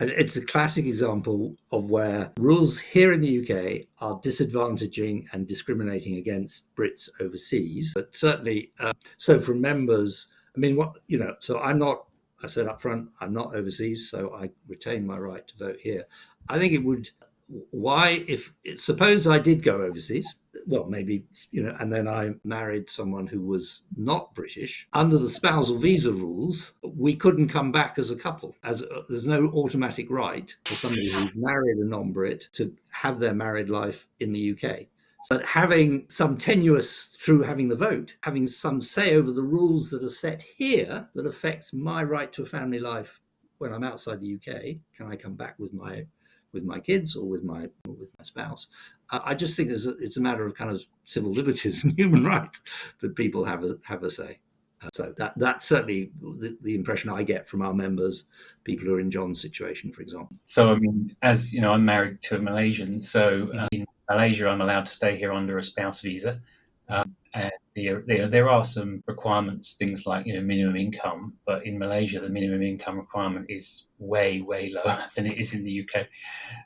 And it's a classic example of where rules here in the UK are disadvantaging and discriminating against Brits overseas. But certainly, so for members, I mean, so I'm not, I said up front, I'm not overseas, so I retain my right to vote here. I think it would, why, if, suppose I did go overseas, well, maybe, and then I married someone who was not British. Under the spousal visa rules, we couldn't come back as a couple. There's no automatic right for somebody who's married a non-Brit to have their married life in the UK. But having some tenuous through having the vote, having some say over the rules that are set here that affects my right to a family life when I'm outside the UK, can I come back with my kids or with my spouse? I just think it's a matter of kind of civil liberties and human rights that people have a say. So that's certainly the impression I get from our members, people who are in John's situation, for example. So, I mean, as you know, I'm married to a Malaysian, so in Malaysia, I'm allowed to stay here under a spouse visa. And there are some requirements, things like minimum income, but in Malaysia, the minimum income requirement is way lower than it is in the UK.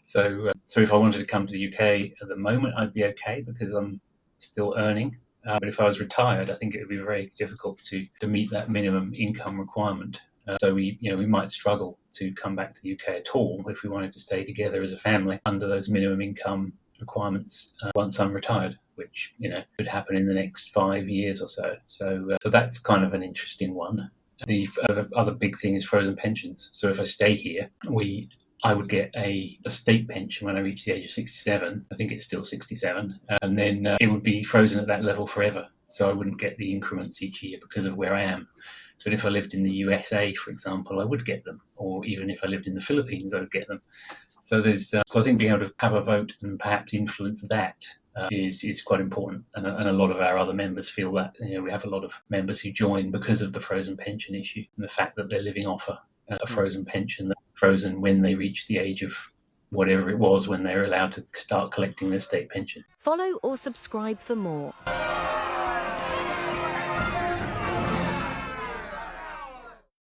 So if I wanted to come to the UK at the moment, I'd be okay because I'm still earning. But if I was retired, I think it would be very difficult to meet that minimum income requirement. So we might struggle to come back to the UK at all if we wanted to stay together as a family under those minimum income requirements once I'm retired, which could happen in the next 5 years or so. So that's kind of an interesting one. The other big thing is frozen pensions. So if I stay here, I would get a state pension when I reach the age of 67. I think it's still 67. And then it would be frozen at that level forever. So I wouldn't get the increments each year because of where I am. But if I lived in the USA, for example, I would get them. Or even if I lived in the Philippines, I would get them. So I think being able to have a vote and perhaps influence that is quite important. And a lot of our other members feel that. We have a lot of members who join because of the frozen pension issue and the fact that they're living off a frozen pension that's frozen when they reach the age of whatever it was when they were allowed to start collecting their state pension. Follow or subscribe for more.